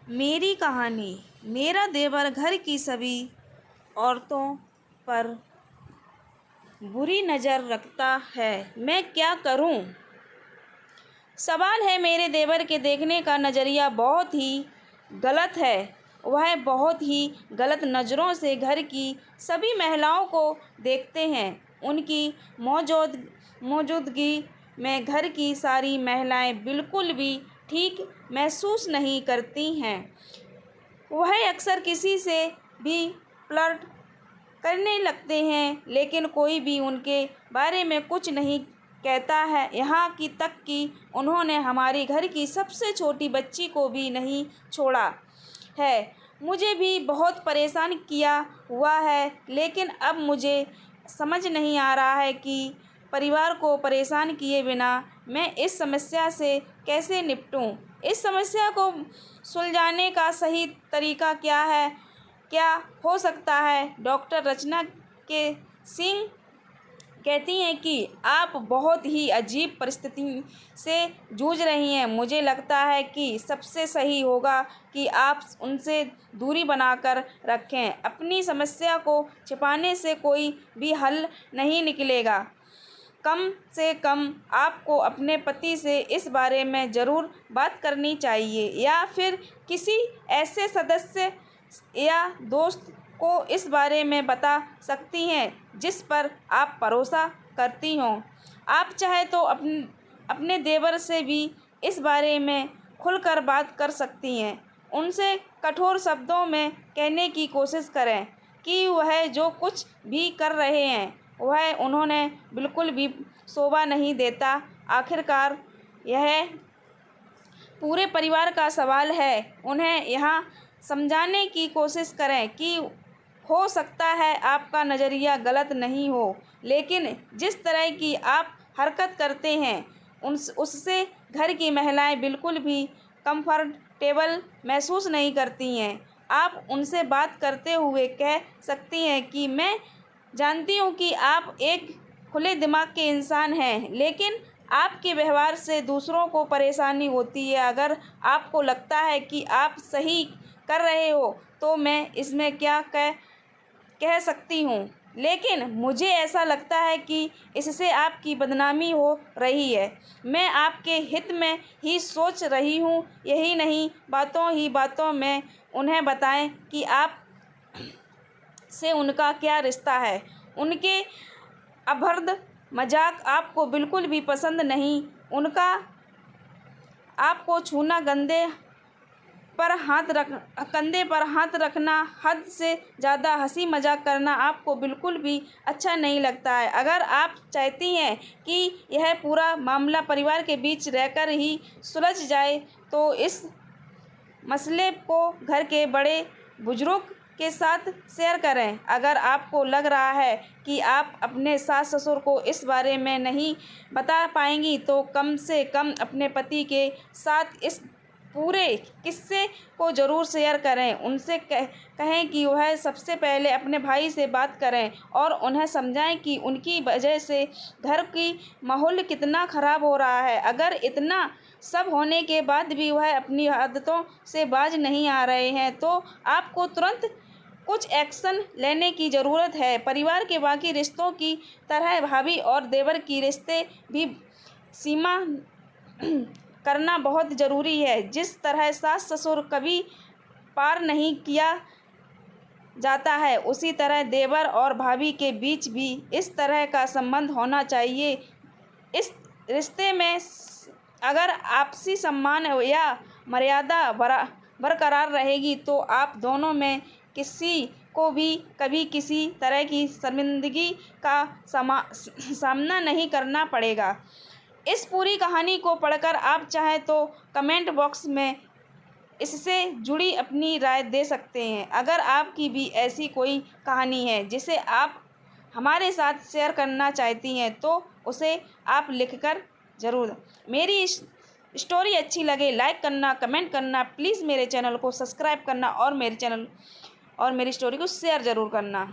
मेरी कहानी। मेरा देवर घर की सभी औरतों पर बुरी नज़र रखता है। मैं क्या करूं? सवाल है मेरे देवर के देखने का नज़रिया बहुत ही गलत है। वह बहुत ही गलत नज़रों से घर की सभी महिलाओं को देखते हैं। उनकी मौजूदगी में घर की सारी महिलाएं बिल्कुल भी ठीक महसूस नहीं करती हैं। वह अक्सर किसी से भी फ्लर्ट करने लगते हैं, लेकिन कोई भी उनके बारे में कुछ नहीं कहता है। यहाँ की तक कि उन्होंने हमारी घर की सबसे छोटी बच्ची को भी नहीं छोड़ा है। मुझे भी बहुत परेशान किया हुआ है, लेकिन अब मुझे समझ नहीं आ रहा है कि परिवार को परेशान किए बिना मैं इस समस्या से कैसे निपटूं। इस समस्या को सुलझाने का सही तरीका क्या है, क्या हो सकता है? डॉक्टर रचना के सिंह कहती हैं कि आप बहुत ही अजीब परिस्थिति से जूझ रही हैं। मुझे लगता है कि सबसे सही होगा कि आप उनसे दूरी बनाकर रखें। अपनी समस्या को छिपाने से कोई भी हल नहीं निकलेगा। कम से कम आपको अपने पति से इस बारे में ज़रूर बात करनी चाहिए, या फिर किसी ऐसे सदस्य या दोस्त को इस बारे में बता सकती हैं जिस पर आप भरोसा करती हों। आप चाहे तो अपने देवर से भी इस बारे में खुलकर बात कर सकती हैं। उनसे कठोर शब्दों में कहने की कोशिश करें कि वह जो कुछ भी कर रहे हैं वह उन्होंने बिल्कुल भी शोभा नहीं देता। आखिरकार यह पूरे परिवार का सवाल है। उन्हें यहाँ समझाने की कोशिश करें कि हो सकता है आपका नज़रिया गलत नहीं हो, लेकिन जिस तरह की आप हरकत करते हैं उससे घर की महिलाएं बिल्कुल भी कंफर्टेबल महसूस नहीं करती हैं। आप उनसे बात करते हुए कह सकती हैं कि मैं जानती हूँ कि आप एक खुले दिमाग के इंसान हैं, लेकिन आपके व्यवहार से दूसरों को परेशानी होती है। अगर आपको लगता है कि आप सही कर रहे हो तो मैं इसमें क्या कह सकती हूँ, लेकिन मुझे ऐसा लगता है कि इससे आपकी बदनामी हो रही है। मैं आपके हित में ही सोच रही हूँ। यही नहीं, बातों में उन्हें बताएं कि आप से उनका क्या रिश्ता है। उनके अभद्र मजाक आपको बिल्कुल भी पसंद नहीं। उनका आपको छूना, कंधे पर हाथ रखना, हद से ज़्यादा हंसी मजाक करना आपको बिल्कुल भी अच्छा नहीं लगता है। अगर आप चाहती हैं कि यह पूरा मामला परिवार के बीच रहकर ही सुलझ जाए तो इस मसले को घर के बड़े बुजुर्ग के साथ शेयर करें। अगर आपको लग रहा है कि आप अपने सास ससुर को इस बारे में नहीं बता पाएंगी तो कम से कम अपने पति के साथ इस पूरे किस्से को ज़रूर शेयर करें। उनसे कहें कि वह सबसे पहले अपने भाई से बात करें और उन्हें समझाएं कि उनकी वजह से घर की माहौल कितना ख़राब हो रहा है। अगर इतना सब होने के बाद भी वह अपनी आदतों से बाज नहीं आ रहे हैं तो आपको तुरंत कुछ एक्शन लेने की ज़रूरत है। परिवार के बाकी रिश्तों की तरह भाभी और देवर की रिश्ते भी सीमा करना बहुत ज़रूरी है। जिस तरह सास ससुर कभी पार नहीं किया जाता है, उसी तरह देवर और भाभी के बीच भी इस तरह का संबंध होना चाहिए। इस रिश्ते में अगर आपसी सम्मान या मर्यादा बरकरार रहेगी तो आप दोनों में किसी को भी कभी किसी तरह की शर्मिंदगी का सामना नहीं करना पड़ेगा। इस पूरी कहानी को पढ़कर आप चाहें तो कमेंट बॉक्स में इससे जुड़ी अपनी राय दे सकते हैं। अगर आपकी भी ऐसी कोई कहानी है जिसे आप हमारे साथ शेयर करना चाहती हैं तो उसे आप लिखकर ज़रूर। मेरी स्टोरी अच्छी लगे लाइक करना, कमेंट करना, प्लीज़ मेरे चैनल को सब्सक्राइब करना और मेरी स्टोरी को शेयर ज़रूर करना।